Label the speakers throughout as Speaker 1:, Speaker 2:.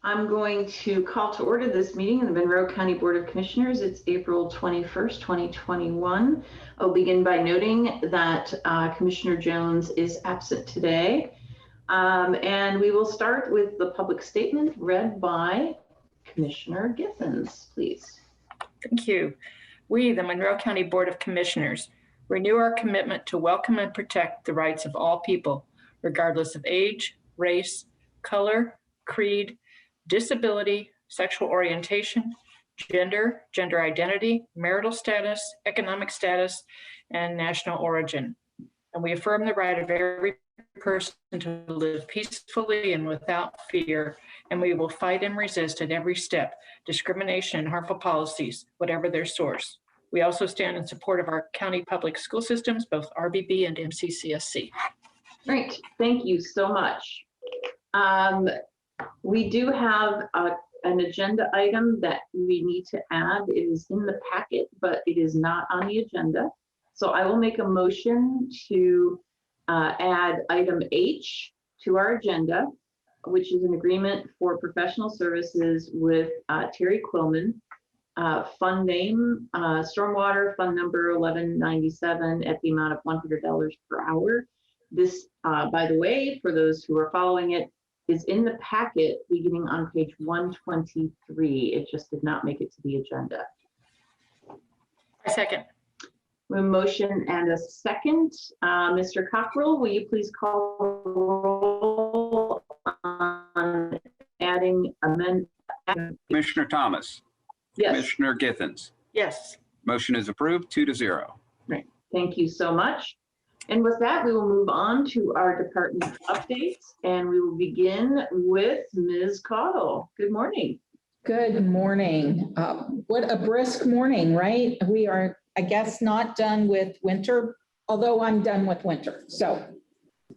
Speaker 1: I'm going to call to order this meeting of the Monroe County Board of Commissioners. It's April 21st, 2021. I'll begin by noting that Commissioner Jones is absent today. And we will start with the public statement read by Commissioner Githens, please.
Speaker 2: Thank you. We, the Monroe County Board of Commissioners, renew our commitment to welcome and protect the rights of all people, regardless of age, race, color, creed, disability, sexual orientation, gender, gender identity, marital status, economic status, and national origin. And we affirm the right of every person to live peacefully and without fear, and we will fight and resist at every step discrimination and harmful policies, whatever their source. We also stand in support of our county public school systems, both RBB and MCCSC.
Speaker 1: Great, thank you so much. We do have an agenda item that we need to add. It is in the packet, but it is not on the agenda. So I will make a motion to add item H to our agenda, which is an agreement for professional services with Terry Quillman. Fund name, Stormwater Fund number 1197 at the amount of $100 per hour. This, by the way, for those who are following it, is in the packet beginning on page 123. It just did not make it to the agenda.
Speaker 2: I second.
Speaker 1: A motion and a second. Mr. Cockrell, will you please call the roll on adding amendment?
Speaker 3: Commissioner Thomas.
Speaker 1: Yes.
Speaker 3: Commissioner Githens.
Speaker 2: Yes.
Speaker 3: Motion is approved 2-0.
Speaker 1: Right. Thank you so much. And with that, we will move on to our department updates, and we will begin with Ms. Caudle. Good morning.
Speaker 4: Good morning. What a brisk morning, right? We are, I guess, not done with winter, although I'm done with winter. So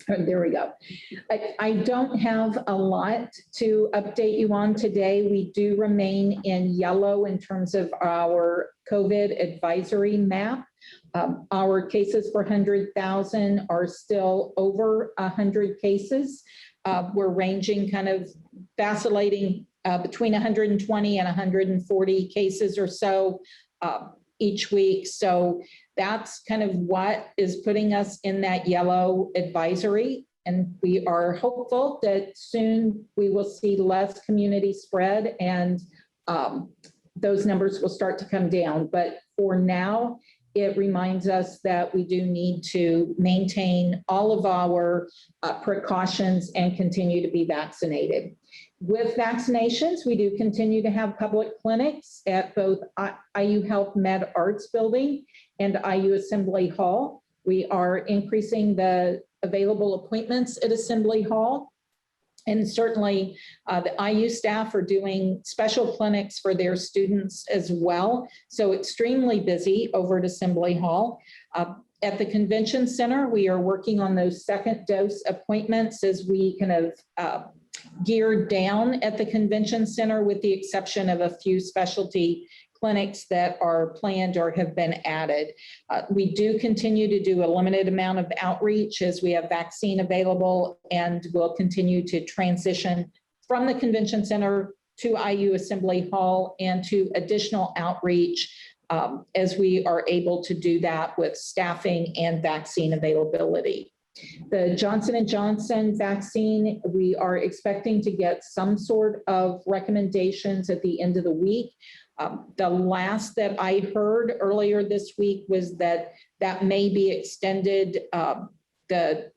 Speaker 4: there we go. I don't have a lot to update you on today. We do remain in yellow in terms of our COVID advisory map. Our cases per 100,000 are still over 100 cases. We're ranging kind of vacillating between 120 and 140 cases or so each week. So that's kind of what is putting us in that yellow advisory. And we are hopeful that soon we will see less community spread and those numbers will start to come down. But for now, it reminds us that we do need to maintain all of our precautions and continue to be vaccinated. With vaccinations, we do continue to have public clinics at both IU Health Med Arts Building and IU Assembly Hall. We are increasing the available appointments at Assembly Hall. And certainly the IU staff are doing special clinics for their students as well. So extremely busy over at Assembly Hall. At the Convention Center, we are working on those second dose appointments as we kind of gear down at the Convention Center, with the exception of a few specialty clinics that are planned or have been added. We do continue to do a limited amount of outreach as we have vaccine available, and we'll continue to transition from the Convention Center to IU Assembly Hall and to additional outreach as we are able to do that with staffing and vaccine availability. The Johnson & Johnson vaccine, we are expecting to get some sort of recommendations at the end of the week. The last that I heard earlier this week was that that may be extended, the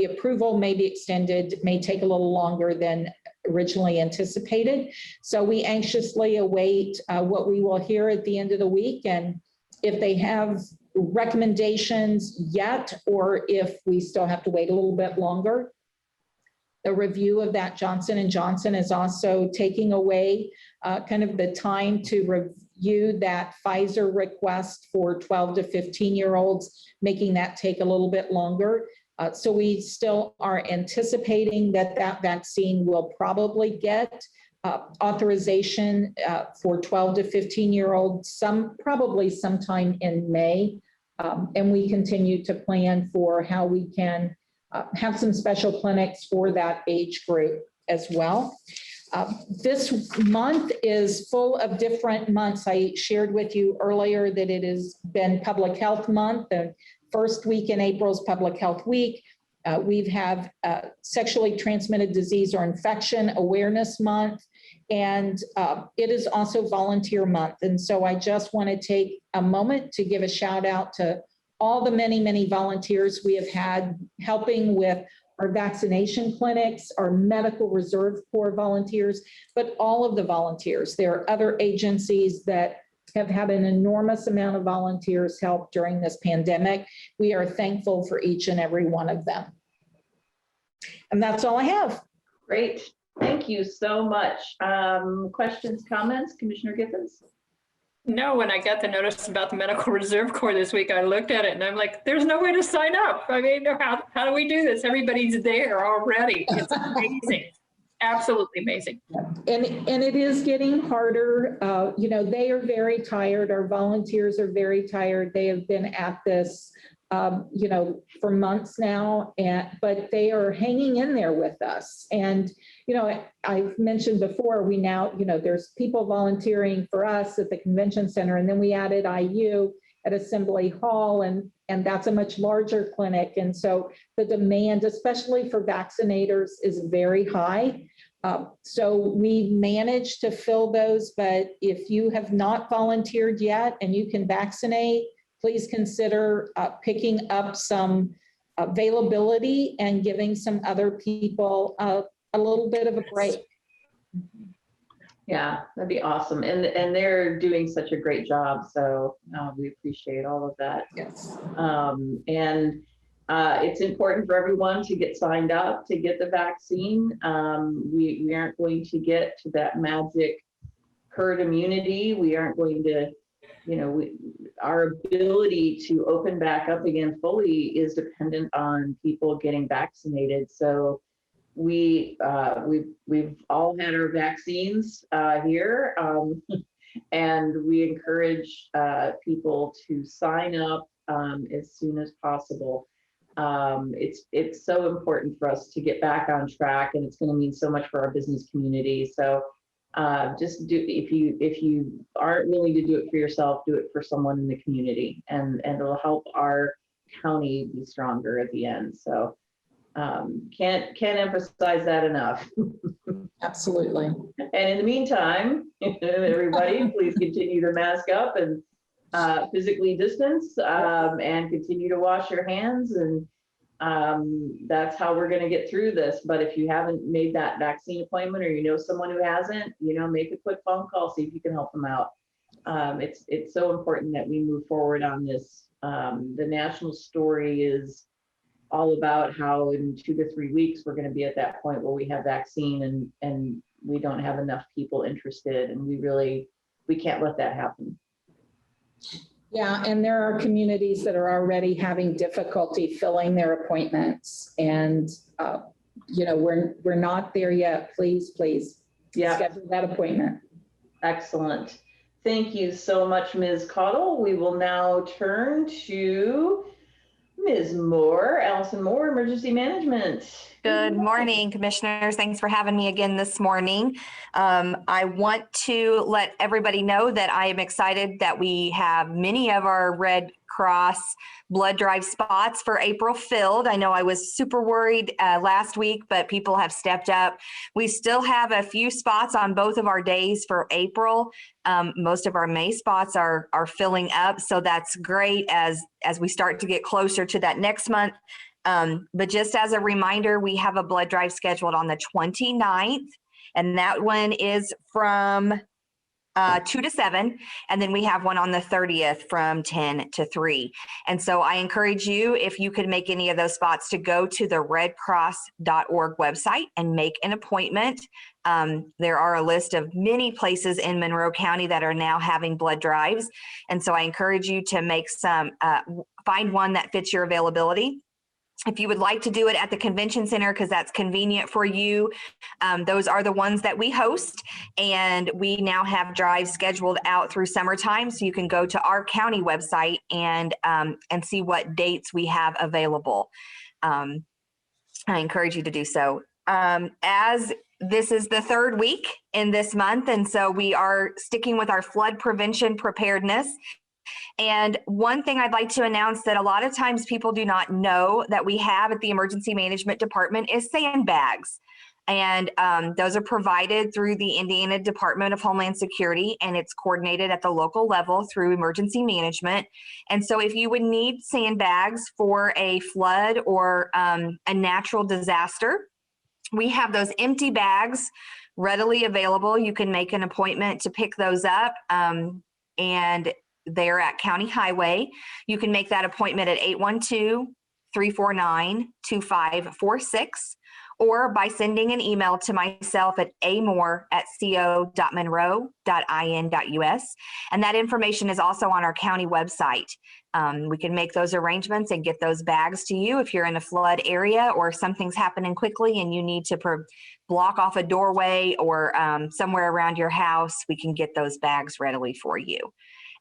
Speaker 4: approval may be extended, may take a little longer than originally anticipated. So we anxiously await what we will hear at the end of the week, and if they have recommendations yet, or if we still have to wait a little bit longer. The review of that Johnson & Johnson is also taking away kind of the time to review that Pfizer request for 12 to 15-year-olds, making that take a little bit longer. So we still are anticipating that that vaccine will probably get authorization for 12 to 15-year-olds, probably sometime in May. And we continue to plan for how we can have some special clinics for that age group as well. This month is full of different months. I shared with you earlier that it has been Public Health Month. The first week in April is Public Health Week. We have Sexually Transmitted Disease or Infection Awareness Month, and it is also Volunteer Month. And so I just want to take a moment to give a shout out to all the many, many volunteers we have had helping with our vaccination clinics, our Medical Reserve Corps volunteers, but all of the volunteers. There are other agencies that have had an enormous amount of volunteers help during this pandemic. We are thankful for each and every one of them. And that's all I have.
Speaker 1: Great. Thank you so much. Questions, comments, Commissioner Giffens?
Speaker 2: No, when I got the notice about the Medical Reserve Corps this week, I looked at it and I'm like, there's no way to sign up. I mean, how do we do this? Everybody's there already. It's amazing. Absolutely amazing.
Speaker 4: And it is getting harder. They are very tired. Our volunteers are very tired. They have been at this, for months now, but they are hanging in there with us. And, I've mentioned before, we now, there's people volunteering for us at the convention center, and then we added IU at Assembly Hall, and that's a much larger clinic. And so the demand, especially for vaccinators, is very high. So we managed to fill those, but if you have not volunteered yet and you can vaccinate, please consider picking up some availability and giving some other people a little bit of a break.
Speaker 1: Yeah, that'd be awesome. And they're doing such a great job. So we appreciate all of that.
Speaker 4: Yes.
Speaker 1: It's important for everyone to get signed up to get the vaccine. We aren't going to get to that magic herd immunity. We aren't going to, our ability to open back up again fully is dependent on people getting vaccinated. So we've all had our vaccines here, and we encourage people to sign up as soon as possible. It's so important for us to get back on track, and it's going to mean so much for our business community. So just if you aren't willing to do it for yourself, do it for someone in the community, and it'll help our county be stronger at the end. So can't emphasize that enough.
Speaker 4: Absolutely.
Speaker 1: And in the meantime, everybody, please continue to mask up and physically distance, and continue to wash your hands. And that's how we're going to get through this. But if you haven't made that vaccine appointment, or you know someone who hasn't, make a quick phone call, see if you can help them out. It's so important that we move forward on this. The national story is all about how in 2 to 3 weeks we're going to be at that point where we have vaccine, and we don't have enough people interested, and we can't let that happen.
Speaker 4: Yeah, and there are communities that are already having difficulty filling their appointments, and we're not there yet. Please schedule that appointment.
Speaker 1: Excellent. Thank you so much, Ms. Cottle. We will now turn to Ms. Moore, Allison Moore, Emergency Management.
Speaker 5: Good morning, Commissioners. Thanks for having me again this morning. I want to let everybody know that I am excited that we have many of our Red Cross blood drive spots for April filled. I know I was super worried last week, but people have stepped up. We still have a few spots on both of our days for April. Most of our May spots are filling up, so that's great as we start to get closer to that next month. But just as a reminder, we have a blood drive scheduled on the 29th, and that one is from 2 to 7. And then we have one on the 30th from 10 to 3. And so I encourage you, if you could make any of those spots, to go to the redcross.org website and make an appointment. There are a list of many places in Monroe County that are now having blood drives. And so I encourage you to make find one that fits your availability. If you would like to do it at the convention center, because that's convenient for you, those are the ones that we host. And we now have drives scheduled out through summertime. So you can go to our county website and see what dates we have available. I encourage you to do so. As This is the third week in this month, and so we are sticking with our flood prevention preparedness. And one thing I'd like to announce that a lot of times people do not know that we have at the Emergency Management Department is sandbags. And those are provided through the Indiana Department of Homeland Security, and it's coordinated at the local level through emergency management. And so if you would need sandbags for a flood or a natural disaster, we have those empty bags readily available. You can make an appointment to pick those up, and they're at County Highway. You can make that appointment at 812-349-2546, or by sending an email to myself at amore@co.monroe.in.us. And that information is also on our county website. We can make those arrangements and get those bags to you if you're in a flood area or something's happening quickly and you need to block off a doorway or somewhere around your house. We can get those bags readily for you.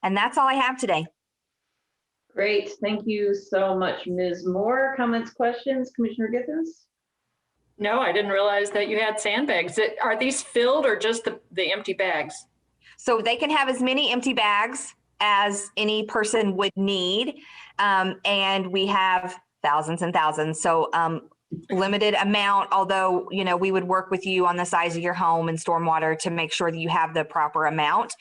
Speaker 5: And that's all I have today.
Speaker 1: Great. Thank you so much, Ms. Moore. Comments, questions? Commissioner Githens?
Speaker 2: No, I didn't realize that you had sandbags. Are these filled or just the empty bags?
Speaker 5: So they can have as many empty bags as any person would need. And we have thousands and thousands. So limited amount, although, you know, we would work with you on the size of your home and stormwater to make sure that you have the proper amount.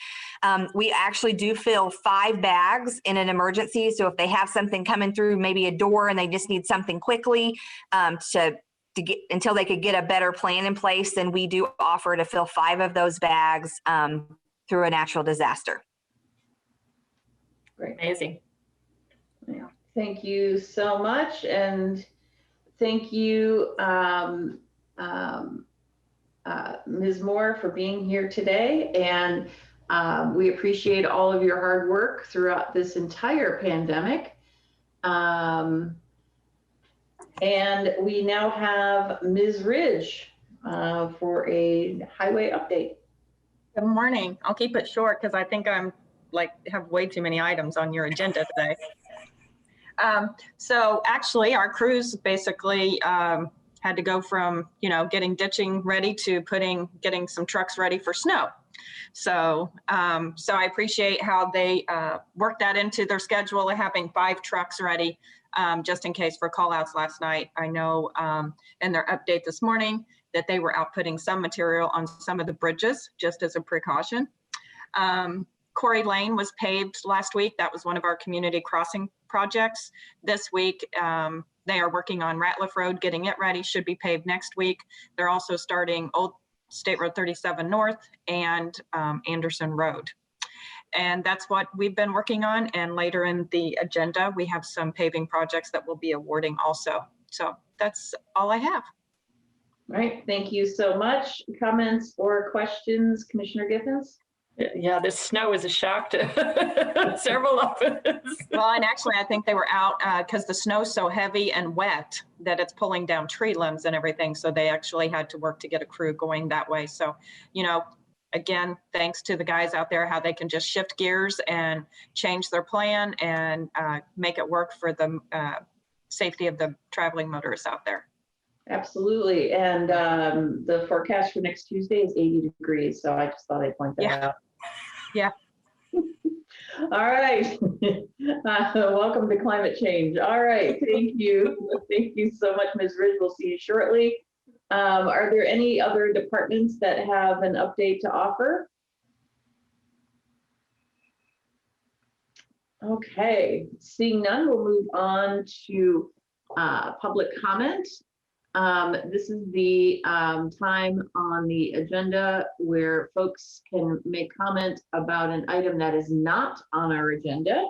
Speaker 5: We actually do fill 5 bags in an emergency. So if they have something coming through, maybe a door, and they just need something quickly to get until they could get a better plan in place, then we do offer to fill 5 of those bags through a natural disaster.
Speaker 1: Great.
Speaker 2: Amazing.
Speaker 1: Yeah. Thank you so much. And thank you, Ms. Moore, for being here today. And we appreciate all of your hard work throughout this entire pandemic. And we now have Ms. Ridge for a highway update.
Speaker 6: Good morning. I'll keep it short because I think I'm have way too many items on your agenda today. So actually our crews basically had to go from, getting ditching ready to getting some trucks ready for snow. So I appreciate how they worked that into their schedule of having 5 trucks ready just in case for call outs last night. I know in their update this morning that they were outputting some material on some of the bridges just as a precaution. Corey Lane was paved last week. That was one of our community crossing projects. This week, they are working on Ratliff Road, getting it ready, should be paved next week. They're also starting Old State Road 37 North and Anderson Road. And that's what we've been working on. And later in the agenda, we have some paving projects that we'll be awarding also. So that's all I have.
Speaker 1: All right. Thank you so much. Comments or questions, Commissioner Githens?
Speaker 2: Yeah, this snow is a shock to several of us.
Speaker 6: Well, and actually, I think they were out because the snow's so heavy and wet that it's pulling down tree limbs and everything. So they actually had to work to get a crew going that way. So, again, thanks to the guys out there, how they can just shift gears and change their plan and make it work for the safety of the traveling motorists out there.
Speaker 1: Absolutely. And the forecast for next Tuesday is 80 degrees. So I just thought I'd point that out.
Speaker 6: Yeah.
Speaker 1: All right. Welcome to climate change. All right. Thank you. Thank you so much, Ms. Ridge. We'll see you shortly. Are there any other departments that have an update to offer? Okay. Seeing none, we'll move on to public comment. This is the time on the agenda where folks can make comment about an item that is not on our agenda.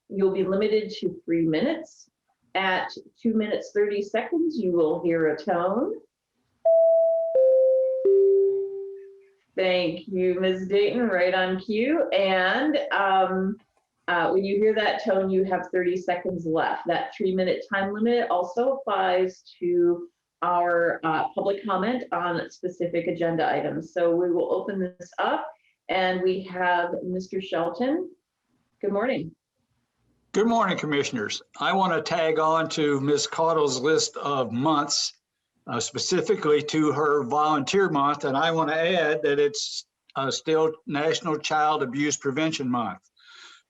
Speaker 1: You'll be limited to 3 minutes. At 2 minutes, 30 seconds, you will hear a tone. Thank you, Ms. Dayton, right on cue. And when you hear that tone, you have 30 seconds left. That 3-minute time limit also applies to our public comment on specific agenda items. So we will open this up and we have Mr. Shelton. Good morning.
Speaker 7: Good morning, Commissioners. I want to tag on to Ms. Caudle's list of months specifically to her volunteer month. And I want to add that it's still National Child Abuse Prevention Month.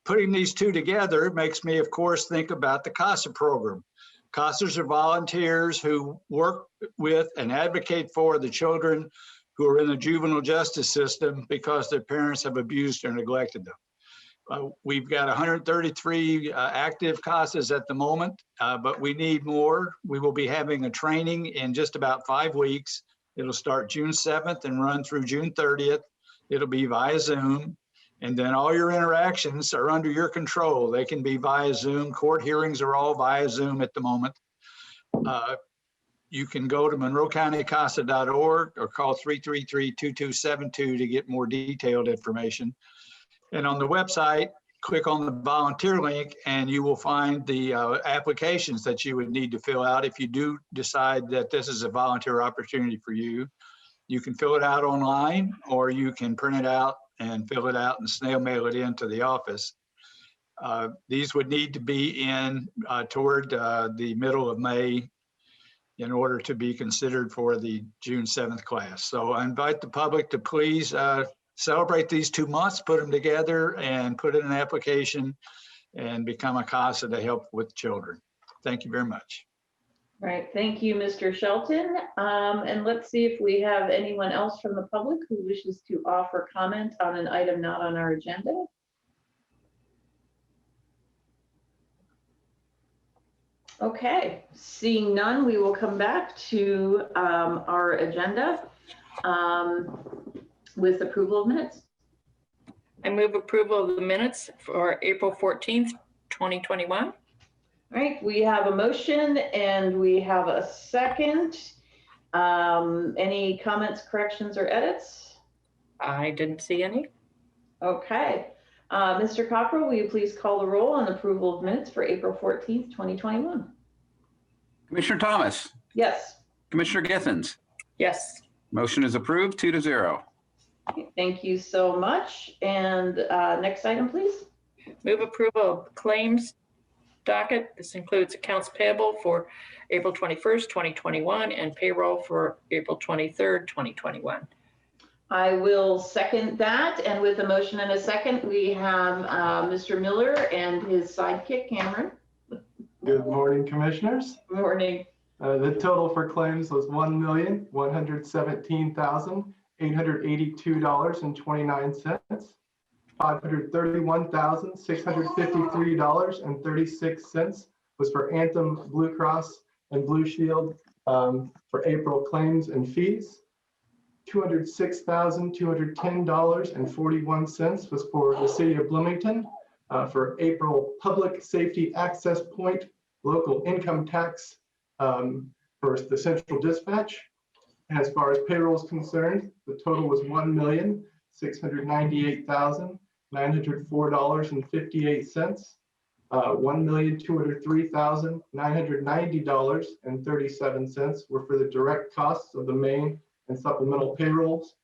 Speaker 7: Putting these two together makes me, of course, think about the CASA program. CASAs are volunteers who work with and advocate for the children who are in the juvenile justice system because their parents have abused or neglected them. We've got 133 active CASAs at the moment, but we need more. We will be having a training in just about 5 weeks. It'll start June 7th and run through June 30th. It'll be via Zoom. And then all your interactions are under your control. They can be via Zoom. Court hearings are all via Zoom at the moment. You can go to monroecountycasa.org or call 333-2272 to get more detailed information. And on the website, click on the volunteer link and you will find the applications that you would need to fill out if you do decide that this is a volunteer opportunity for you. You can fill it out online or you can print it out and fill it out and snail mail it into the office. These would need to be in toward the middle of May in order to be considered for the June 7th class. So I invite the public to please celebrate these 2 months, put them together and put in an application and become a CASA to help with children. Thank you very much.
Speaker 1: Right, thank you, Mr. Shelton. And let's see if we have anyone else from the public who wishes to offer comment on an item not on our agenda. Okay, seeing none, we will come back to our agenda with approval of minutes.
Speaker 2: I move approval of the minutes for April 14th, 2021.
Speaker 1: All right, we have a motion and we have a second. Any comments, corrections, or edits?
Speaker 2: I didn't see any.
Speaker 1: Okay. Mr. Cockrell, will you please call the roll on approval of minutes for April 14th, 2021?
Speaker 3: Commissioner Thomas,
Speaker 1: Yes.
Speaker 3: Commissioner Githens.
Speaker 2: Yes.
Speaker 3: Motion is approved 2-0.
Speaker 1: Okay, thank you so much. And next item, please.
Speaker 2: Move approval of claims docket. This includes accounts payable for April 21st, 2021 and payroll for April 23rd, 2021.
Speaker 1: I will second that. And with a motion and a second, we have Mr. Miller and his sidekick, Cameron.
Speaker 8: Good morning, Commissioners.
Speaker 1: Good morning.
Speaker 8: The total for claims was $1,117,882.29. $531,653.36 was for Anthem, Blue Cross, and Blue Shield for April claims and fees. $206,210.41 was for the City of Bloomington for April public safety access point local income tax for the central dispatch. And as far as payroll is concerned, the total was $1,698,904.58. $1,203,990.37 were for the direct costs of the main and supplemental payrolls,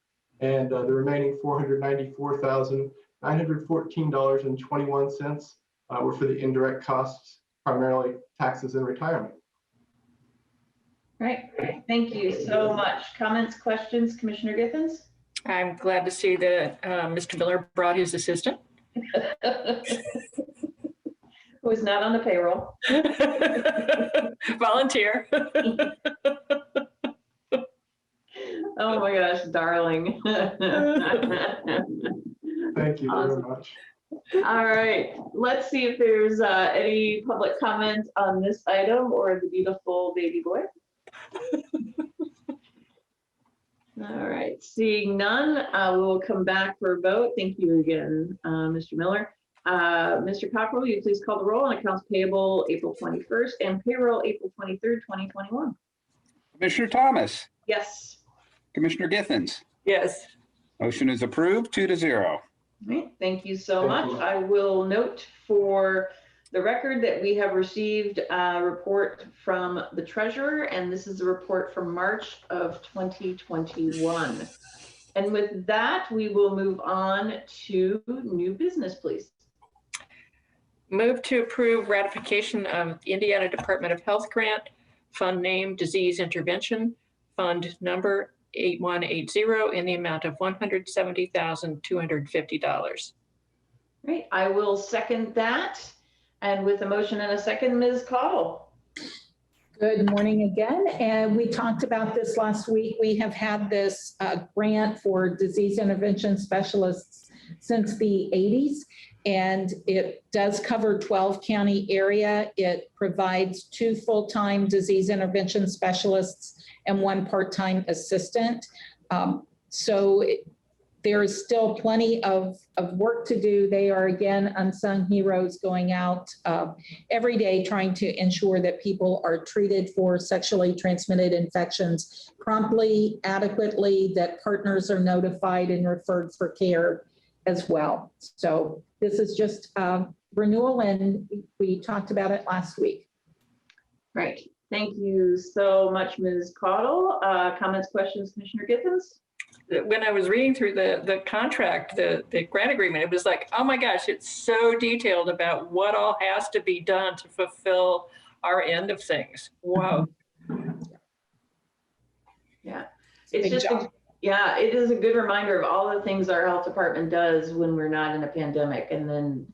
Speaker 8: and the remaining $494,914.21 were for the indirect costs, primarily taxes and retirement.
Speaker 1: All right, thank you so much. Comments, questions, Commissioner Githens?
Speaker 2: I'm glad to see that Mr. Miller brought his assistant.
Speaker 1: Who is not on the payroll.
Speaker 2: Volunteer.
Speaker 1: Oh my gosh, darling.
Speaker 8: Thank you very
Speaker 1: Awesome.
Speaker 8: much.
Speaker 1: All right, let's see if there's any public comment on this item or the beautiful baby boy. All right, seeing none, we will come back for a vote. Thank you again, Mr. Miller. Mr. Cockrell, will you please call the roll on accounts payable April 21st and payroll April 23rd, 2021?
Speaker 3: Commissioner Thomas,
Speaker 1: Yes.
Speaker 3: Commissioner Githens.
Speaker 2: Yes.
Speaker 3: Motion is approved 2-0.
Speaker 1: All right, thank you so
Speaker 8: Thank
Speaker 1: much.
Speaker 8: you.
Speaker 1: I will note for the record that we have received a report from the treasurer, and this is a report from March of 2021. And with that, we will move on to new business, please.
Speaker 2: Move to approve ratification of Indiana Department of Health grant Fund name Disease Intervention, Fund number 8180 in the amount of $170,250.
Speaker 1: Great, I will second that. And with a motion and a second, Ms. Cottle.
Speaker 4: Good morning again. And we talked about this last week. We have had this grant for disease intervention specialists since the 80s, and it does cover 12 county area. It provides 2 full-time disease intervention specialists and 1 part-time assistant. There is still plenty of work to do. They are, again, unsung heroes going out every day trying to ensure that people are treated for sexually transmitted infections promptly, adequately, that partners are notified and referred for care as well. So this is just renewal, and we talked about it last week.
Speaker 1: Great, thank you so much, Ms. Cottle. Comments, questions, Commissioner Giffens?
Speaker 2: When I was reading through the contract, the grant agreement, it was like, oh my gosh, it's so detailed about what all has to be done to fulfill our end of things. Wow.
Speaker 1: Yeah, it's
Speaker 4: Big
Speaker 1: just,
Speaker 4: job.
Speaker 1: yeah, it is a good reminder of all the things our health department does when we're not in a pandemic, and then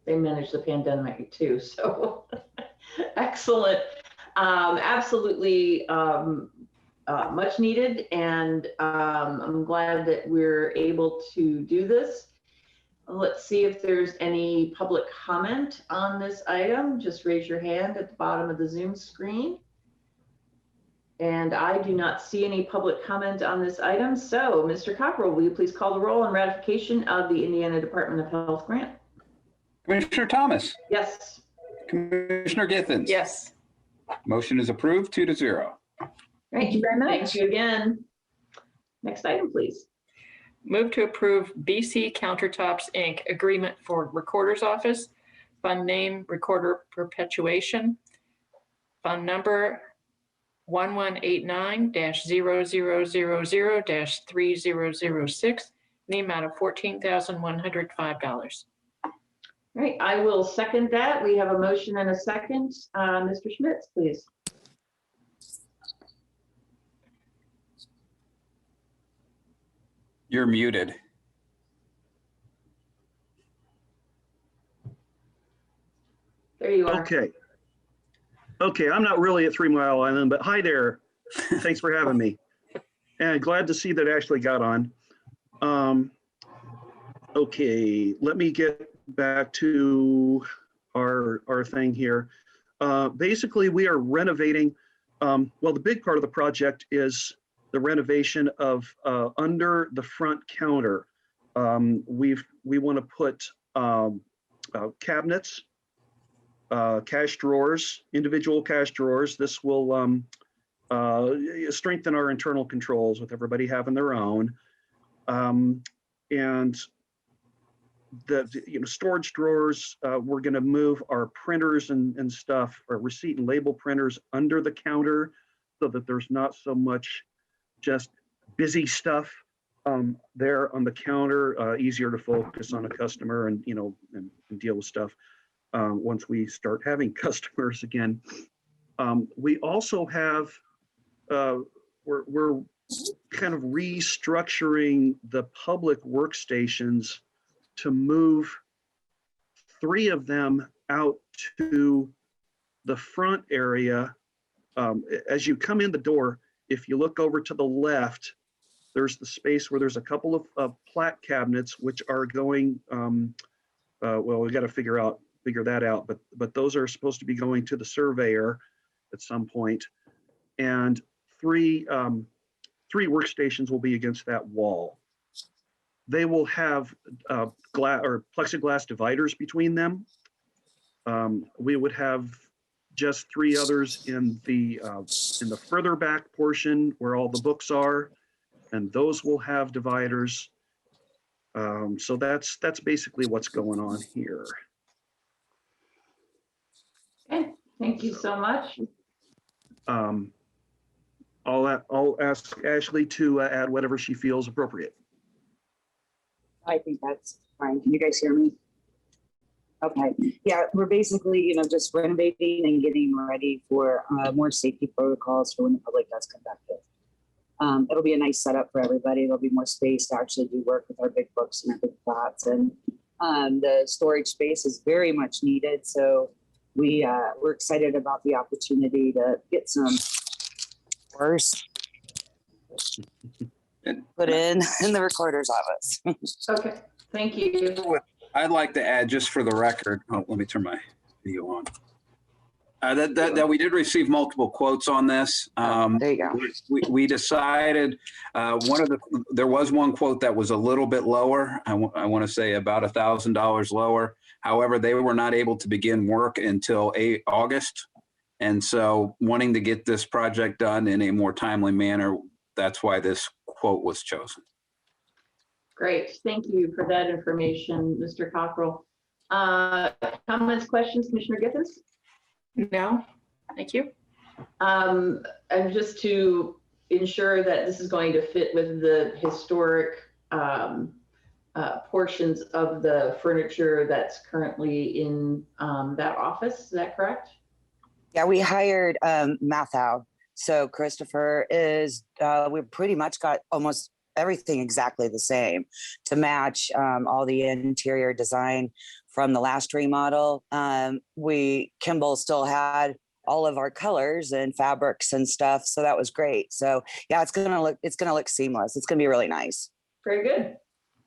Speaker 1: they manage the pandemic too. So excellent. Absolutely. Much needed, and I'm glad that we're able to do this. Let's see if there's any public comment on this item. Just raise your hand at the bottom of the Zoom screen. And I do not see any public comment on this item. So, Mr. Cockrell, will you please call the roll on ratification of the Indiana Department of Health grant?
Speaker 3: Commissioner Thomas,
Speaker 1: Yes.
Speaker 3: Commissioner Githens.
Speaker 2: Yes.
Speaker 3: Motion is approved 2-0.
Speaker 4: Thank you very much.
Speaker 1: Thank you again. Next item, please.
Speaker 2: Move to approve BC Countertops, Inc. agreement for Recorder's Office, fund name Recorder Perpetuation, fund number 1189-0000-3006, in the amount of $14,105.
Speaker 1: Right, I will second that. We have a motion and a second. Mr. Schmitz, please.
Speaker 3: You're muted.
Speaker 1: There you are.
Speaker 9: Okay, I'm not really at 3 Mile Island, but hi there. Thanks for having me. And glad to see that Ashley got on. Okay, let me get back to our thing here. Basically, we are renovating. Well, the big part of the project is the renovation of under the front counter. We want to put cabinets, cash drawers, individual cash drawers. This will strengthen our internal controls with everybody having their own. And the storage drawers, we're going to move our printers and stuff, our receipt and label printers under the counter so that there's not so much just busy stuff there on the counter, easier to focus on a customer and and deal with stuff once we start having customers again. We also have we're kind of restructuring the public workstations to move 3 of them out to the front area. As you come in the door, if you look over to the left, there's the space where there's a couple of plaque cabinets, which are going, well, we got to figure that out, but those are supposed to be going to the surveyor at some point. And 3 workstations will be against that wall. They will have glass or plexiglass dividers between them. We would have just 3 others in the further back portion where all the books are, and those will have dividers. So that's basically what's going on here.
Speaker 1: Okay, thank you so much.
Speaker 9: I'll ask Ashley to add whatever she feels appropriate.
Speaker 10: I think that's fine. Can you guys hear me? Okay, yeah, we're basically, just renovating and getting ready for more safety protocols for when the public does come back in. It'll be a nice setup for everybody. There'll be more space to actually do work with our big books and our big plots, and the storage space is very much needed. So we're excited about the opportunity to get some doors put in the recorder's office.
Speaker 1: Okay, thank you.
Speaker 3: I'd like to add, just for the record, let me turn my video on. That we did receive multiple quotes on this.
Speaker 10: There you go.
Speaker 3: We decided there was one quote that was a little bit lower. I want to say about $1,000 lower. However, they were not able to begin work until August. And so wanting to get this project done in a more timely manner, that's why this quote was chosen.
Speaker 1: Great, thank you for that information, Mr. Cockrell. Comments, questions, Commissioner Giffens?
Speaker 2: No, thank you.
Speaker 1: And just to ensure that this is going to fit with the historic portions of the furniture that's currently in that office, is that correct?
Speaker 10: Yeah, we hired Mathau. So Christopher is, we've pretty much got almost everything exactly the same to match all the interior design from the last remodel. Kimball still had all of our colors and fabrics and stuff, so that was great. So yeah, it's gonna look seamless. It's gonna be really nice.
Speaker 1: Very good,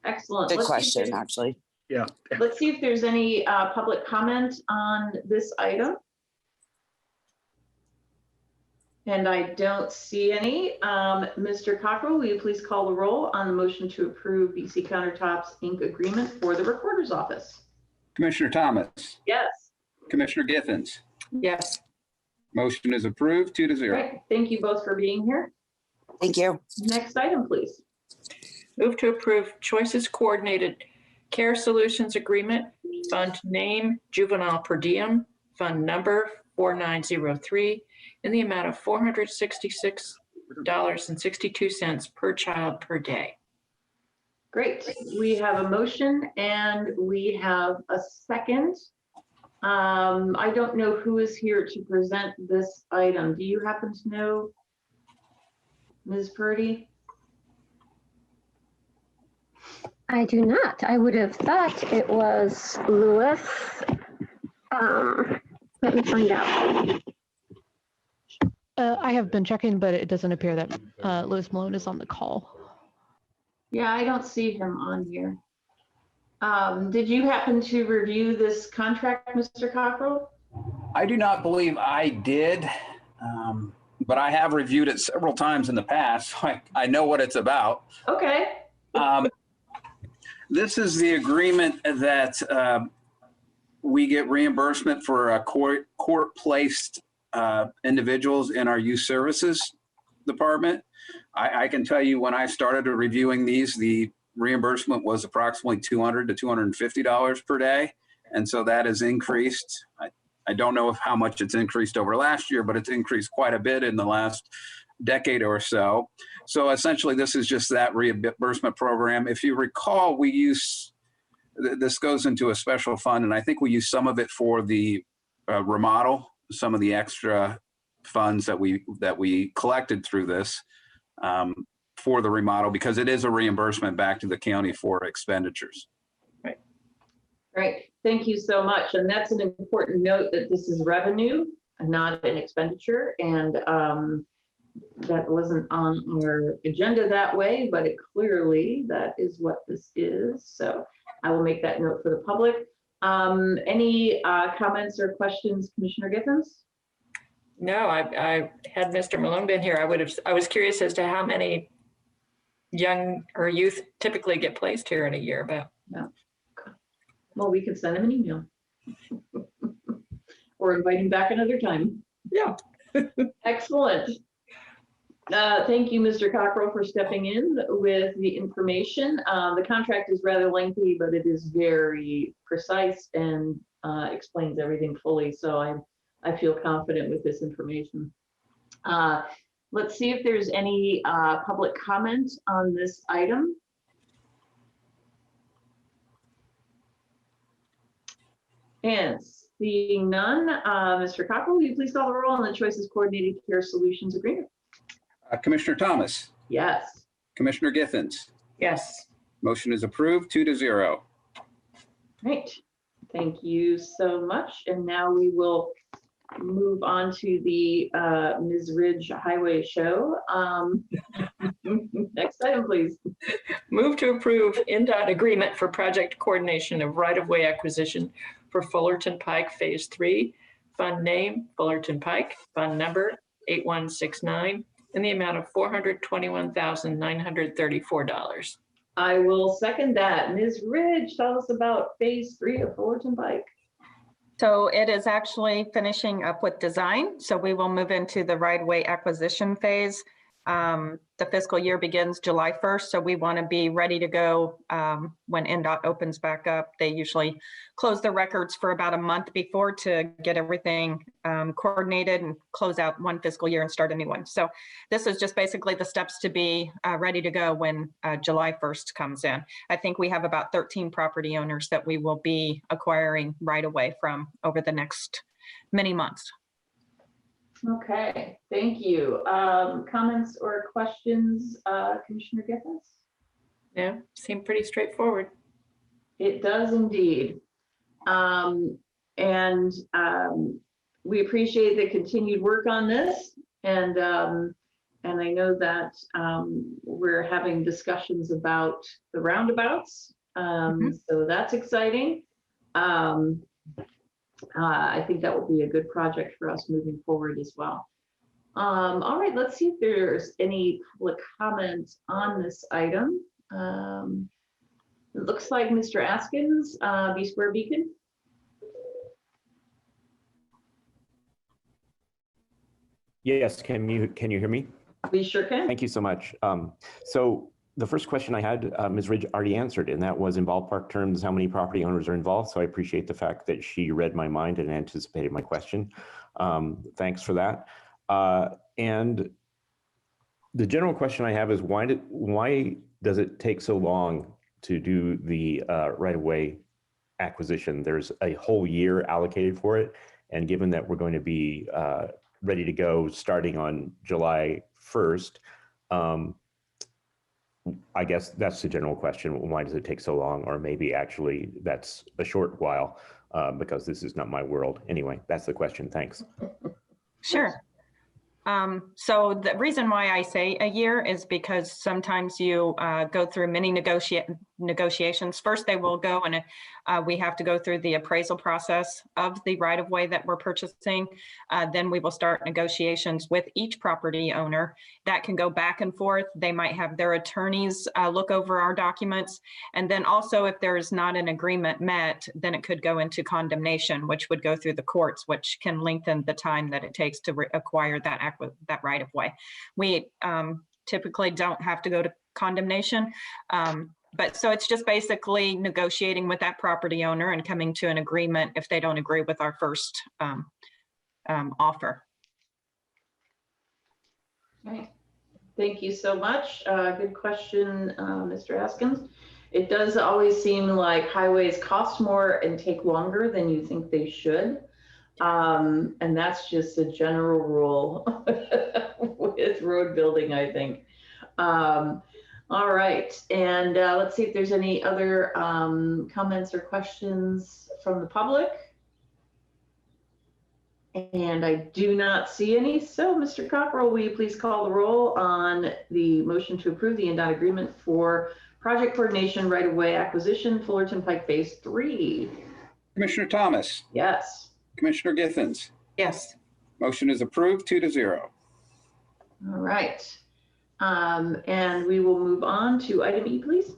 Speaker 1: excellent.
Speaker 10: Good question, actually.
Speaker 9: Yeah.
Speaker 1: Let's see if there's any public comment on this item. And I don't see any. Mr. Cockrell, will you please call the roll on the motion to approve BC Countertops Inc. agreement for the Recorder's Office?
Speaker 3: Commissioner Thomas,
Speaker 1: Yes.
Speaker 3: Commissioner Githens.
Speaker 2: Yes.
Speaker 3: Motion is approved 2-0.
Speaker 1: Great. Thank you both for being here.
Speaker 10: Thank you.
Speaker 1: Next item, please.
Speaker 2: Move to approve Choices Coordinated Care Solutions Agreement, Fund Name Juvenile Per Diem, Fund Number 4903, in the amount of $466.62 per child per day.
Speaker 1: Great. We have a motion and we have a second. I don't know who is here to present this item. Do you happen to know, Ms. Purdy?
Speaker 11: I do not. I would have thought it was Lewis. Let me find out.
Speaker 12: I have been checking, but it doesn't appear that Lewis Malone is on the call.
Speaker 1: Yeah, I don't see him on here. Did you happen to review this contract, Mr. Cockrell?
Speaker 3: I do not believe I did, but I have reviewed it several times in the past. So I know what it's about.
Speaker 1: Okay.
Speaker 3: This is the agreement that we get reimbursement for court-placed individuals in our youth services department. I can tell you when I started reviewing these, the reimbursement was approximately $200 to $250 per day. And so that has increased. I don't know how much it's increased over last year, but it's increased quite a bit in the last decade or so. So essentially this is just that reimbursement program. If you recall, this goes into a special fund, and I think we use some of it for the remodel, some of the extra funds that we collected through this for the remodel, because it is a reimbursement back to the county for expenditures.
Speaker 1: Right. Thank you so much. And that's an important note that this is revenue and not an expenditure. And that wasn't on our agenda that way, but that is what this is. So I will make that note for the public. Any comments or questions, Commissioner Giffens?
Speaker 2: No, I had Mr. Malone been here, I was curious as to how many young or youth typically get placed here in a year, but.
Speaker 1: No. Well, we can send him an email. Or invite him back another time.
Speaker 2: Yeah.
Speaker 1: Excellent. Thank you, Mr. Cockrell, for stepping in with the information. The contract is rather lengthy, but it is very precise and explains everything fully. So I feel confident with this information. Let's see if there's any public comment on this item. And seeing none, Mr. Cockrell, will you please call the roll on the Choices Coordinated Care Solutions Agreement?
Speaker 3: Commissioner Thomas,
Speaker 1: Yes.
Speaker 3: Commissioner Githens.
Speaker 2: Yes.
Speaker 3: Motion is approved, 2-0.
Speaker 1: Great. Thank you so much. And now we will move on to the Ms. Ridge Highway Show. Next item, please.
Speaker 2: Move to approve NDOT agreement for project coordination of right-of-way acquisition for Fullerton Pike Phase 3. Fund name, Fullerton Pike, fund number 8169, in the amount of $421,934.
Speaker 1: I will second that. Ms. Ridge, tell us about Phase 3 of Fullerton Pike.
Speaker 6: So it is actually finishing up with design. So we will move into the right-of-way acquisition phase. The fiscal year begins July 1st, so we want to be ready to go when NDOT opens back up. They usually close their records for about a month before to get everything coordinated and close out one fiscal year and start a new one. So this is just basically the steps to be ready to go when July 1st comes in. I think we have about 13 property owners that we will be acquiring right away from over the next many months.
Speaker 1: Okay, thank you. Comments or questions, Commissioner Githens?
Speaker 2: Yeah, seemed pretty straightforward.
Speaker 1: It does indeed. We appreciate the continued work on this. And I know that we're having discussions about the roundabouts. So that's exciting. I think that will be a good project for us moving forward as well. All right, let's see if there's any public comments on this item. It looks like Mr. Askins, B Square Beacon.
Speaker 13: Yes, can you hear me?
Speaker 1: We sure can.
Speaker 13: Thank you so much. So the first question I had, Ms. Ridge already answered, and that was in ballpark terms, how many property owners are involved. So I appreciate the fact that she read my mind and anticipated my question. Thanks for that. And the general question I have is why does it take so long to do the right-of-way acquisition? There's a whole year allocated for it. And given that we're going to be ready to go starting on July 1st, I guess that's the general question. Why does it take so long? Or maybe actually that's a short while because this is not my world. Anyway, that's the question. Thanks.
Speaker 6: Sure. So the reason why I say a year is because sometimes you go through many negotiations. First, they will go and we have to go through the appraisal process of the right-of-way that we're purchasing. Then we will start negotiations with each property owner. That can go back and forth. They might have their attorneys look over our documents. And then also, if there is not an agreement met, then it could go into condemnation, which would go through the courts, which can lengthen the time that it takes to acquire that right-of-way. We typically don't have to go to condemnation. But so it's just basically negotiating with that property owner and coming to an agreement if they don't agree with our first offer.
Speaker 1: Right. Thank you so much. Good question, Mr. Askins. It does always seem like highways cost more and take longer than you think they should. And that's just a general rule with road building, I think. All right, and let's see if there's any other comments or questions from the public. And I do not see any. So, Mr. Cockrell, will you please call the roll on the motion to approve the NDOT agreement for project coordination right-of-way acquisition, Fullerton Pike Phase 3?
Speaker 3: Commissioner Thomas.
Speaker 1: Yes.
Speaker 3: Commissioner Githens.
Speaker 2: Yes.
Speaker 3: Motion is approved, 2-0.
Speaker 1: All right. And we will move on to item E, please.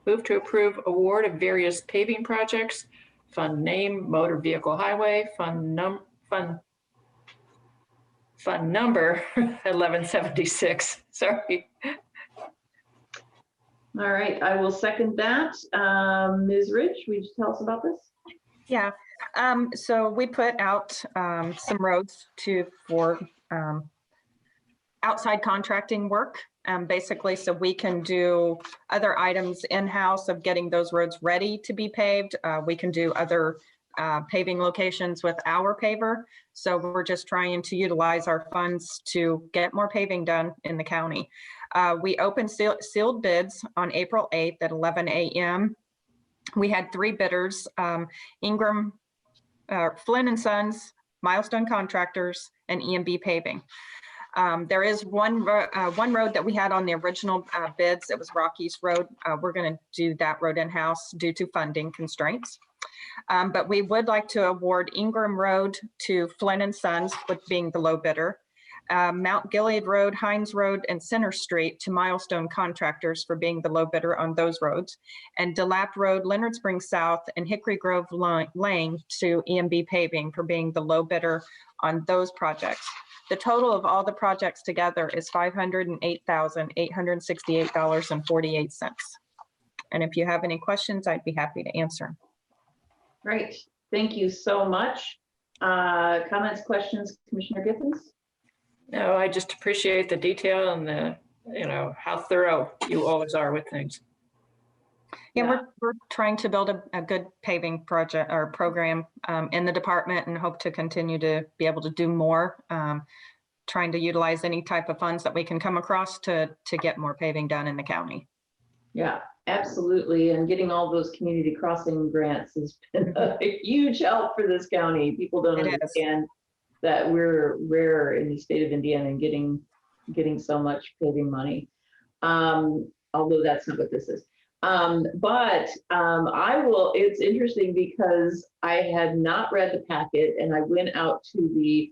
Speaker 2: Move to approve award of various paving projects. Fund name, Motor Vehicle Highway. Fund number 1176. Sorry.
Speaker 1: All right, I will second that. Ms. Ridge, will you tell us about this?
Speaker 6: Yeah. So we put out some roads for outside contracting work, basically, so we can do other items in-house of getting those roads ready to be paved. We can do other paving locations with our paver. So we're just trying to utilize our funds to get more paving done in the county. We opened sealed bids on April 8th at 11 a.m. We had 3 bidders, Ingram, Flynn and Sons, Milestone Contractors, and EMB Paving. There is one road that we had on the original bids. It was Rockies Road. We're going to do that road in-house due to funding constraints. But we would like to award Ingram Road to Flynn and Sons, with being the low bidder. Mount Gilead Road, Hines Road, and Center Street to Milestone Contractors for being the low bidder on those roads. And DeLapp Road, Leonard Springs South, and Hickory Grove Lane to EMB Paving for being the low bidder on those projects. The total of all the projects together is $508,868.48. And if you have any questions, I'd be happy to answer.
Speaker 1: Great, thank you so much. Comments, questions, Commissioner Giffens?
Speaker 2: No, I just appreciate the detail and the, how thorough you always are with things.
Speaker 6: Yeah, we're trying to build a good paving project or program in the department, and hope to continue to be able to do more. Trying to utilize any type of funds that we can come across to get more paving done in the county.
Speaker 1: Yeah, absolutely. And getting all those community crossing grants has been a huge help for this county. People don't understand that we're rare in the state of Indiana and getting so much paving money. Although that's not what this is. It's interesting because I had not read the packet, and I went out to the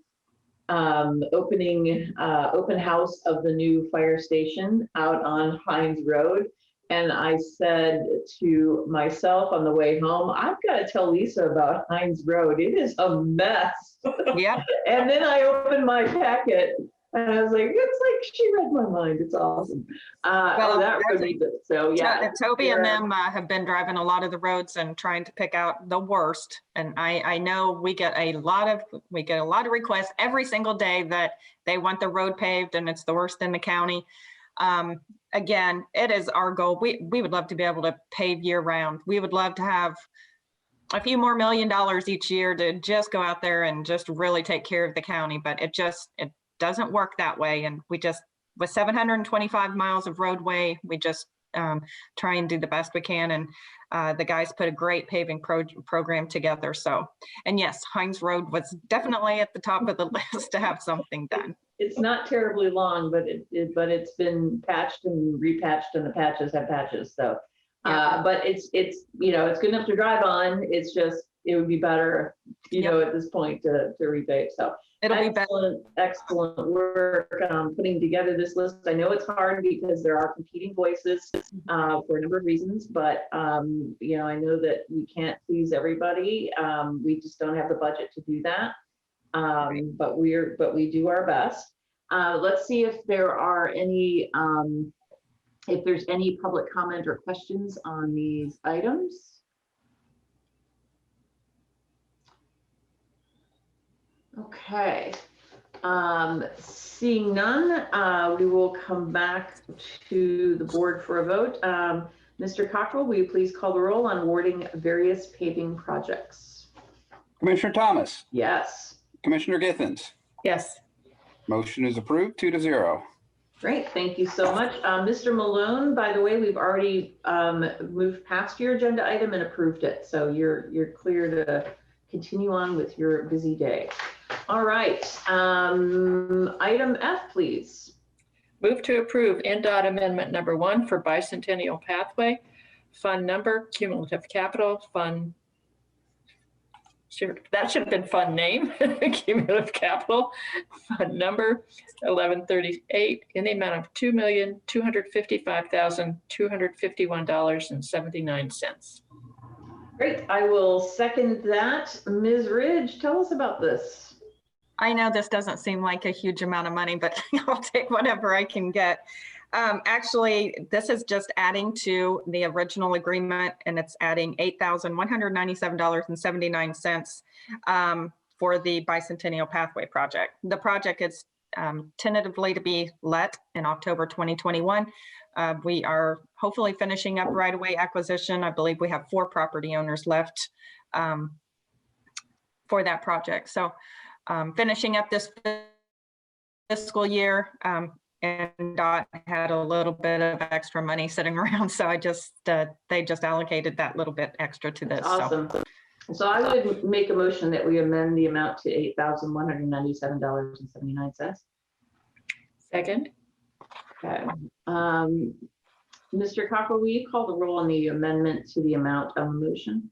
Speaker 1: open house of the new fire station out on Hines Road. And I said to myself on the way home, I've got to tell Lisa about Hines Road. It is a mess.
Speaker 6: Yeah.
Speaker 1: And then I opened my packet and I was like, it's like she read my mind. It's awesome. That road needs it. So yeah.
Speaker 6: Toby and them have been driving a lot of the roads and trying to pick out the worst. And I know we get a lot of requests every single day that they want the road paved and it's the worst in the county. Again, it is our goal. We would love to be able to pave year round. We would love to have a few more $1 million each year to just go out there and just really take care of the county, but it doesn't work that way. And we just, with 725 miles of roadway, we just try and do the best we can. And the guys put a great paving program together. So, and yes, Hines Road was definitely at the top of the list to have something done.
Speaker 1: It's not terribly long, but it's been patched and repatched, and the patches have patches. So, but it's it's good enough to drive on. It's just, it would be better, at this point to repave. So
Speaker 6: it'll be better.
Speaker 1: Excellent work putting together this list. I know it's hard because there are competing voices for a number of reasons, but I know that we can't please everybody. We just don't have the budget to do that. But we do our best. Let's see if there are any, if there's any public comment or questions on these items. Okay, seeing none, we will come back to the board for a vote. Mr. Cockrell, will you please call the roll on awarding various paving projects?
Speaker 3: Commissioner Thomas?
Speaker 1: Yes.
Speaker 3: Commissioner Githens?
Speaker 2: Yes.
Speaker 3: Motion is approved 2-0.
Speaker 1: Great, thank you so much. Mr. Malone, by the way, we've already moved past your agenda item and approved it. So you're clear to continue on with your busy day. All right, item F, please.
Speaker 2: Move to approve NDOT Amendment Number 1 for Bicentennial Pathway. Fund number, cumulative capital, fund. That should have been fund name, cumulative capital, fund number 1138 in the amount of $2,255,251.79.
Speaker 1: Great, I will second that. Ms. Ridge, tell us about this.
Speaker 6: I know this doesn't seem like a huge amount of money, but I'll take whatever I can get. Actually, this is just adding to the original agreement, and it's adding $8,197.79 for the Bicentennial Pathway project. The project is tentatively to be let in October 2021. We are hopefully finishing up right-of-way acquisition. I believe we have 4 property owners left for that project. So finishing up this fiscal year, and DOT had a little bit of extra money sitting around. So they just allocated that little bit extra to this.
Speaker 1: That's awesome. So I would make a motion that we amend the amount to $8,197.79.
Speaker 2: Second?
Speaker 1: Okay. Mr. Cocker, will you call the roll on the amendment to the amount of the motion?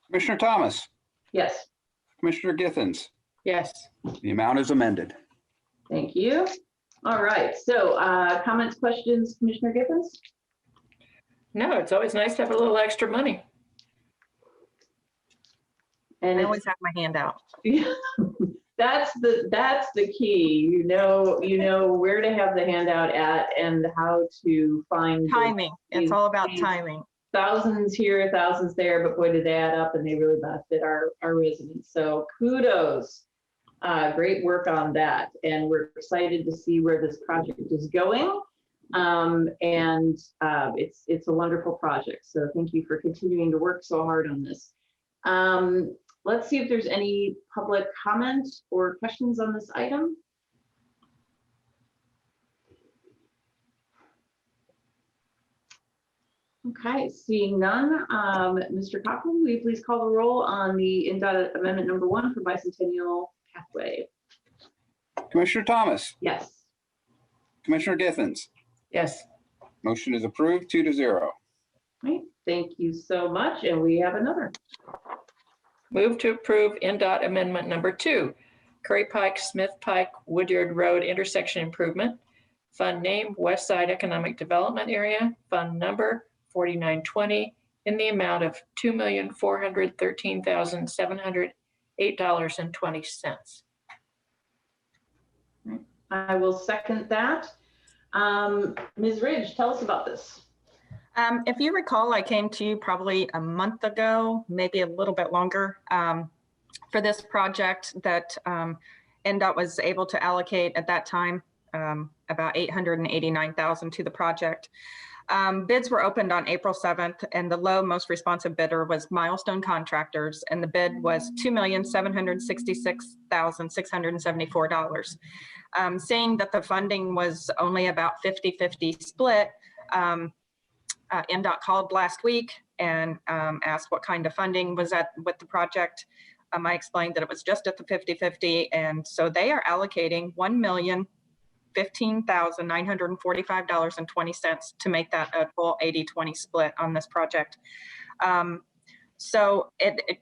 Speaker 3: Commissioner Thomas,
Speaker 1: Yes,
Speaker 3: Commissioner Githens,
Speaker 2: Yes.
Speaker 3: the amount is amended.
Speaker 1: thank you. All right, so comments, questions, Commissioner Gibbons?
Speaker 2: No, it's always nice to have a little extra money.
Speaker 1: And
Speaker 6: I
Speaker 1: it's,
Speaker 6: always have my hand out.
Speaker 1: that's the key. You know where to have the handout at and how to find
Speaker 6: Timing. It's all about timing.
Speaker 1: thousands here, thousands there, but boy, did they add up and they really benefit our residents. So kudos. Great work on that. And we're excited to see where this project is going. It's a wonderful project. So thank you for continuing to work so hard on this. Let's see if there's any public comment or questions on this item. Okay, seeing none, Mr. Cochran, will you please call the roll on the INDOT Amendment number 1 for Bicentennial Pathway?
Speaker 3: Commissioner Thomas,
Speaker 1: Yes.
Speaker 3: Commissioner Githens,
Speaker 2: Yes.
Speaker 3: motion is approved 2-0.
Speaker 1: Right, thank you so much. And we have another.
Speaker 2: Move to approve NDOT Amendment number 2, Curry Pike, Smith Pike, Woodyard Road intersection improvement. Fund name West Side Economic Development Area. Fund number 4920 in the amount of $2,413,708.20.
Speaker 1: I will second that. Ms. Ridge, tell us about this.
Speaker 6: If you recall, I came to you probably a month ago, maybe a little bit longer, for this project that NDOT was able to allocate at that time about $889,000 to the project. Bids were opened on April 7th, and the low most responsive bidder was Milestone Contractors, and the bid was $2,766,674. Saying that the funding was only about 50-50 split, NDOT called last week and asked what kind of funding was with the project. I explained that it was just at the 50-50, and so they are allocating $1,015,945.20 to make that a full 80-20 split on this project. So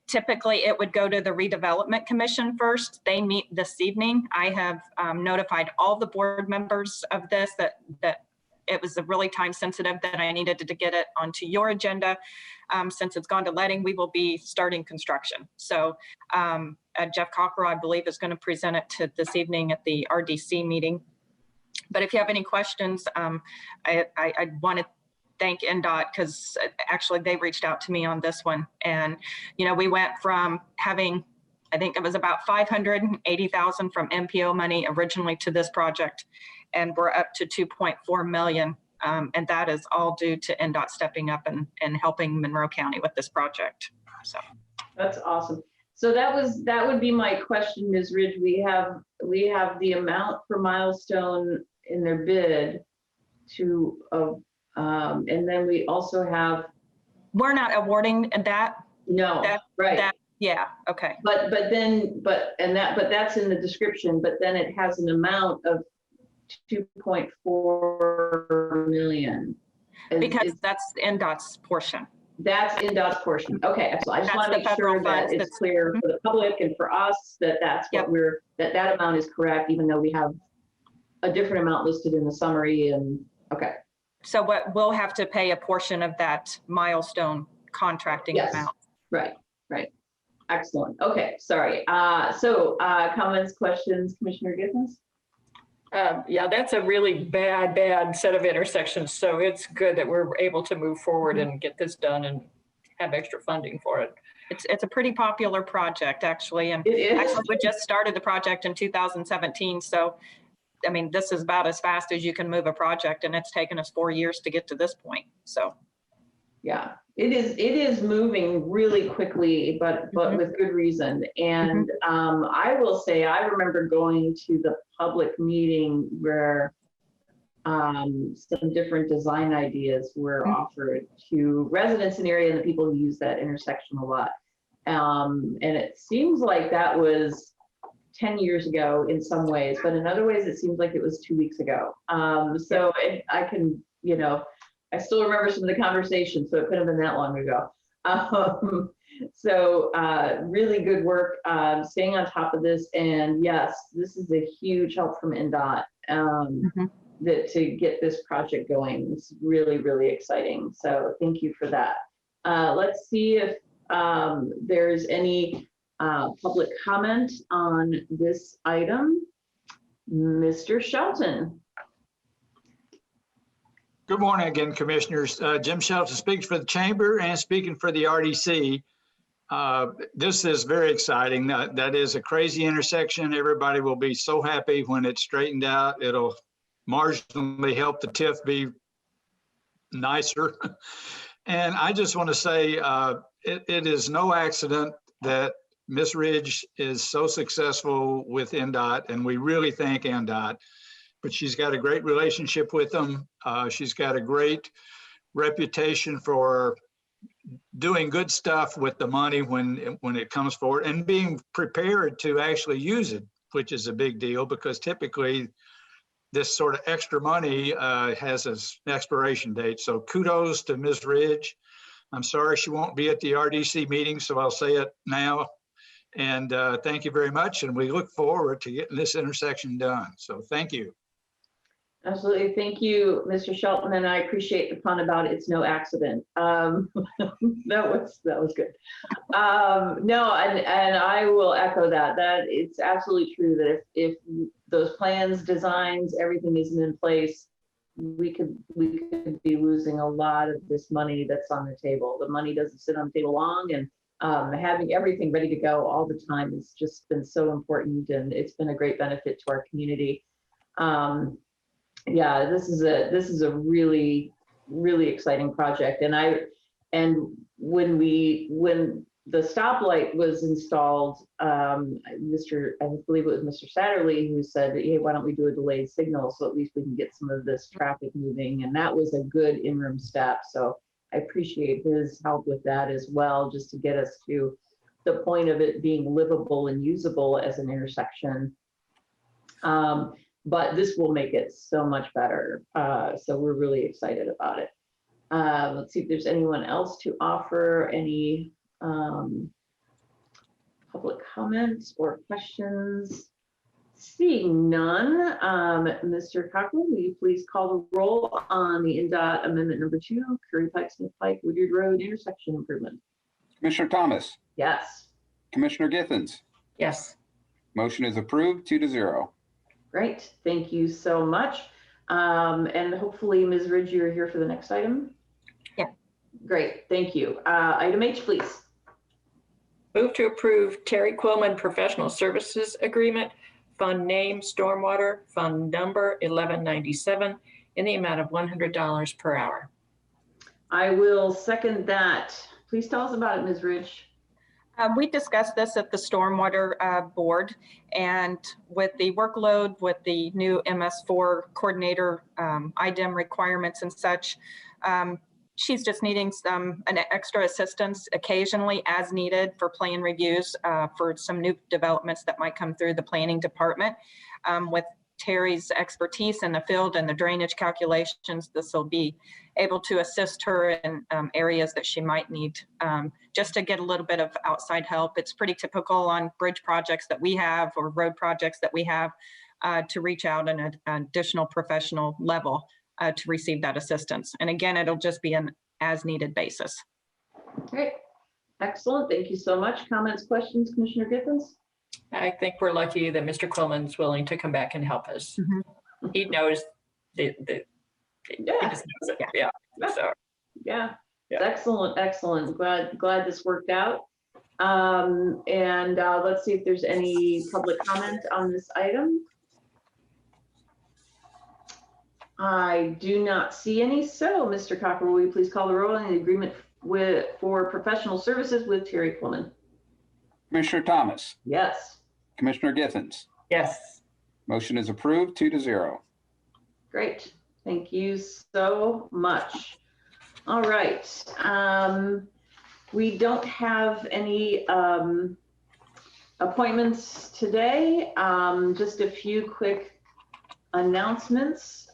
Speaker 6: typically it would go to the Redevelopment Commission first. They meet this evening. I have notified all the board members of this that it was really time sensitive that I needed to get it onto your agenda. Since it's gone to letting, we will be starting construction. So Jeff Cocker, I believe, is going to present it to this evening at the RDC meeting. But if you have any questions, I want to thank NDOT because actually they reached out to me on this one. And, we went from having, I think it was about $580,000 from MPO money originally to this project, and we're up to 2.4 million. And that is all due to NDOT stepping up and helping Monroe County with this project. So
Speaker 1: that's awesome. So that would be my question, Ms. Ridge. We have the amount for Milestone in their bid to, and then we also have.
Speaker 6: We're not awarding that.
Speaker 1: No, right.
Speaker 6: Yeah. Okay.
Speaker 1: But that's in the description. But then it has an amount of 2.4 million.
Speaker 6: Because that's NDOT's portion.
Speaker 1: That's NDOT's portion. Okay, excellent. I just want to make sure that it's clear for the public and for us that that's what that amount is correct, even though we have a different amount listed in the summary. And okay.
Speaker 6: So what we'll have to pay a portion of that Milestone contracting amount.
Speaker 1: Right. Excellent. Okay, sorry. So comments, questions, Commissioner Giffens?
Speaker 2: Yeah, that's a really bad set of intersections. So it's good that we're able to move forward and get this done and have extra funding for it.
Speaker 6: It's a pretty popular project, actually. And actually, we just started the project in 2017. So, I mean, this is about as fast as you can move a project, and it's taken us 4 years to get to this point. So,
Speaker 1: yeah, It is moving really quickly, but with good reason. And I will say, I remember going to the public meeting where some different design ideas were offered to residents in the area and the people who use that intersection a lot. And it seems like that was 10 years ago in some ways, but in other ways, it seems like it was 2 weeks ago. So I can, I still remember some of the conversations, so it couldn't have been that long ago. So really good work, staying on top of this. And yes, this is a huge help from NDOT to get this project going. It's really, really exciting. So thank you for that. Let's see if there's any public comment on this item. Mr. Shelton.
Speaker 7: Good morning again, Commissioners. Jim Shelton speaks for the Chamber and speaking for the RDC. This is very exciting. That is a crazy intersection. Everybody will be so happy when it's straightened out. It'll marginally help the TIF be nicer. And I just want to say it is no accident that Ms. Ridge is so successful with NDOT, and we really thank NDOT. But she's got a great relationship with them. She's got a great reputation for doing good stuff with the money when it comes forward and being prepared to actually use it, which is a big deal because typically this sort of extra money has an expiration date. So kudos to Ms. Ridge. I'm sorry she won't be at the RDC meeting, so I'll say it now. And thank you very much. And we look forward to getting this intersection done. So thank you.
Speaker 1: Absolutely. Thank you, Mr. Shelton. And I appreciate the pun about it's no accident. That was good. No, and I will echo that it's absolutely true that if those plans, designs, everything isn't in place, we could be losing a lot of this money that's on the table. The money doesn't sit on the table long, and having everything ready to go all the time has just been so important, and it's been a great benefit to our community. Yeah, this is a really, really exciting project. And when the stoplight was installed, I believe it was Mr. Satterley who said, hey, why don't we do a delayed signal so at least we can get some of this traffic moving. And that was a good interim step. So I appreciate his help with that as well, just to get us to the point of it being livable and usable as an intersection. But this will make it so much better. So we're really excited about it. Let's see if there's anyone else to offer any public comments or questions. Seeing none, Mr. Cochran, will you please call the roll on the NDOT Amendment Number 2, Curry Pike, Smith Pike, Woodyard Road intersection improvement?
Speaker 3: Commissioner Thomas.
Speaker 1: Yes.
Speaker 3: Commissioner Githens.
Speaker 2: Yes.
Speaker 3: Motion is approved 2-0.
Speaker 1: Great, thank you so much. And hopefully, Ms. Ridge, you're here for the next item?
Speaker 6: Yeah.
Speaker 1: Great, thank you. Item H, please.
Speaker 2: Move to approve Terry Quillman Professional Services Agreement, Fund Name Stormwater, Fund Number 1197, in the amount of $100 per hour.
Speaker 1: I will second that. Please tell us about it, Ms. Ridge.
Speaker 6: We discussed this at the Stormwater Board, and with the workload, with the new MS4 coordinator IDEM requirements and such, she's just needing an extra assistance occasionally as needed for plan reviews for some new developments that might come through the planning department. With Terry's expertise in the field and the drainage calculations, this will be able to assist her in areas that she might need just to get a little bit of outside help. It's pretty typical on bridge projects that we have or road projects that we have to reach out on an additional professional level to receive that assistance. And again, it'll just be an as needed basis.
Speaker 1: Great, excellent. Thank you so much. Comments, questions, Commissioner Githens?
Speaker 2: I think we're lucky that Mr. Quillman's willing to come back and help us.
Speaker 6: Mm-hmm.
Speaker 2: He knows
Speaker 1: Yeah.
Speaker 2: He just knows it. Yeah. So.
Speaker 1: Yeah.
Speaker 2: Yeah.
Speaker 1: Excellent, excellent. Glad this worked out. And let's see if there's any public comment on this item. I do not see any. So, Mr. Cocker, will you please call the roll on the agreement for professional services with Terry Pullman?
Speaker 3: Commissioner Thomas,
Speaker 1: Yes.
Speaker 3: Commissioner Githens.
Speaker 2: Yes.
Speaker 3: Motion is approved 2-0.
Speaker 1: Great. Thank you so much. All right. We don't have any appointments today. Just a few quick announcements.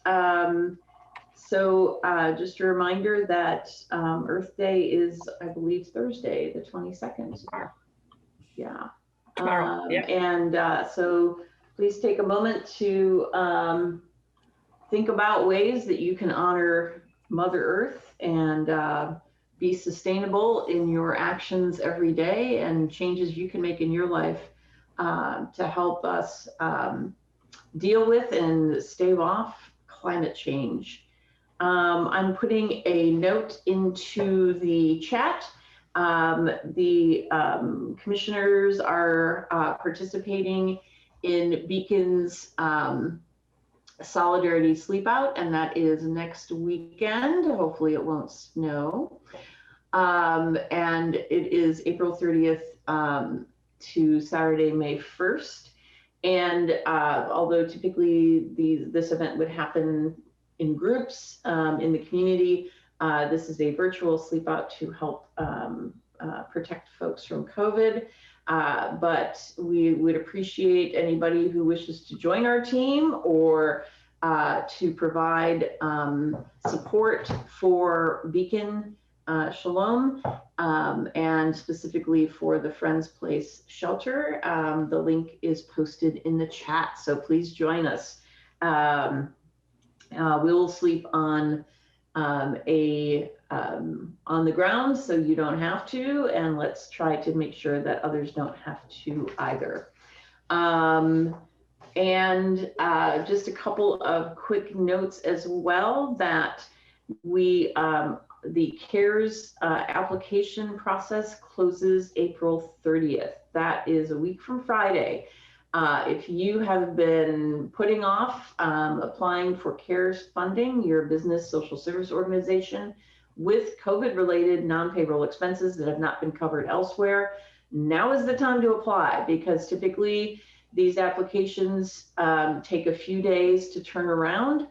Speaker 1: Just a reminder that Earth Day is, I believe, Thursday, the 22nd. Yeah.
Speaker 2: Tomorrow. Yeah.
Speaker 1: And so please take a moment to think about ways that you can honor Mother Earth and be sustainable in your actions every day, and changes you can make in your life to help us deal with and stave off climate change. I'm putting a note into the chat. The commissioners are participating in Beacon's Solidarity Sleep Out, and that is next weekend. Hopefully it won't snow. And it is April 30th to Saturday, May 1st. And although typically this event would happen in groups in the community, this is a virtual sleep out to help protect folks from COVID. But we would appreciate anybody who wishes to join our team or to provide support for Beacon Shalom, and specifically for the Friends Place shelter. The link is posted in the chat, so please join us. We'll sleep on on the ground so you don't have to, and let's try to make sure that others don't have to either. Just a couple of quick notes as well, that we the CARES application process closes April 30th. That is a week from Friday. If you have been putting off applying for CARES funding, your business social service organization, with COVID-related non-payroll expenses that have not been covered elsewhere, now is the time to apply, because typically these applications take a few days to turn around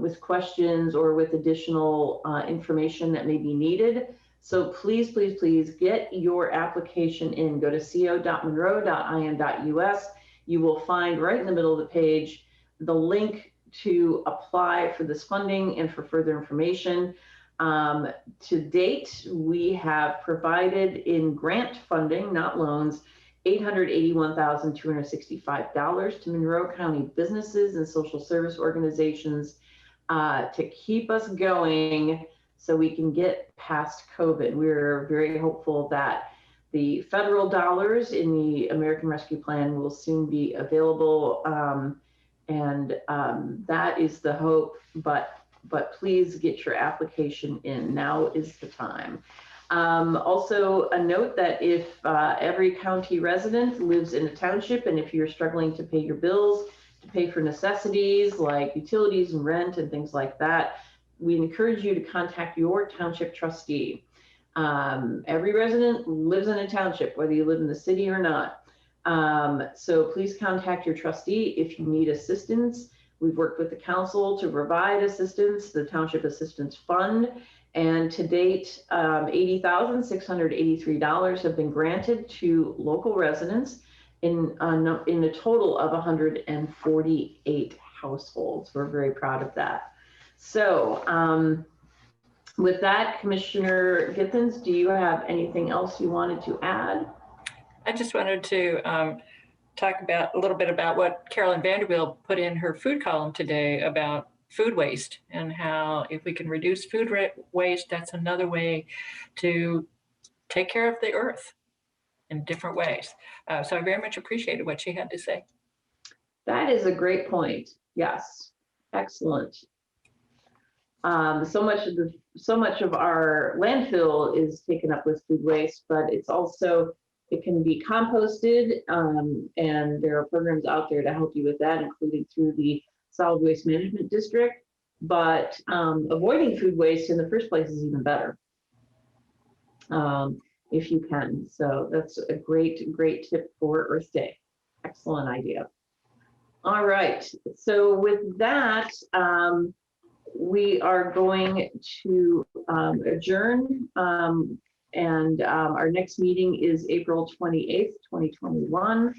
Speaker 1: with questions or with additional information that may be needed. So please, please, please get your application in. Go to co.monroe.in.us. You will find right in the middle of the page the link to apply for this funding and for further information. To date, we have provided in grant funding, not loans, $881,265 to Monroe County businesses and social service organizations to keep us going so we can get past COVID. We're very hopeful that the federal dollars in the American Rescue Plan will soon be available, that is the hope, but please get your application in. Now is the time. Also a note that if every county resident lives in a township, and if you're struggling to pay your bills, to pay for necessities like utilities and rent and things like that, we encourage you to contact your township trustee. Every resident lives in a township, whether you live in the city or not. So please contact your trustee if you need assistance. We've worked with the council to provide assistance, the Township Assistance Fund, and to date, $80,683 have been granted to local residents in a total of 148 households. We're very proud of that. So with that, Commissioner Githens, do you have anything else you wanted to add?
Speaker 2: I just wanted to talk about a little bit about what Carolyn Vanderbilt put in her food column today about food waste, and how if we can reduce food waste, that's another way to take care of the earth in different ways. So I very much appreciated what she had to say.
Speaker 1: That is a great point. Yes, excellent. So much of our landfill is taken up with food waste, but it's also, it can be composted, and there are programs out there to help you with that, including through the Solid Waste Management District. but avoiding food waste in the first place is even better, if you can. So that's a great tip for Earth Day. Excellent idea. All right, so with that, we are going to adjourn, and our next meeting is April 28th, 2021,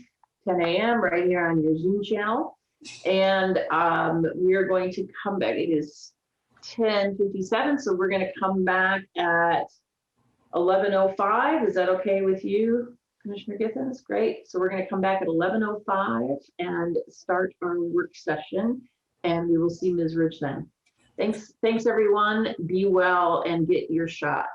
Speaker 1: 10 a.m. right here on your Zoom channel. And we are going to come back. It is 10:57, so we're going to come back at 11:05. Is that okay with you, Commissioner Giffens? Great. So we're going to come back at 11:05 and start our work session, and we will see Ms. Ridge then. Thanks everyone. Be well and get your shot.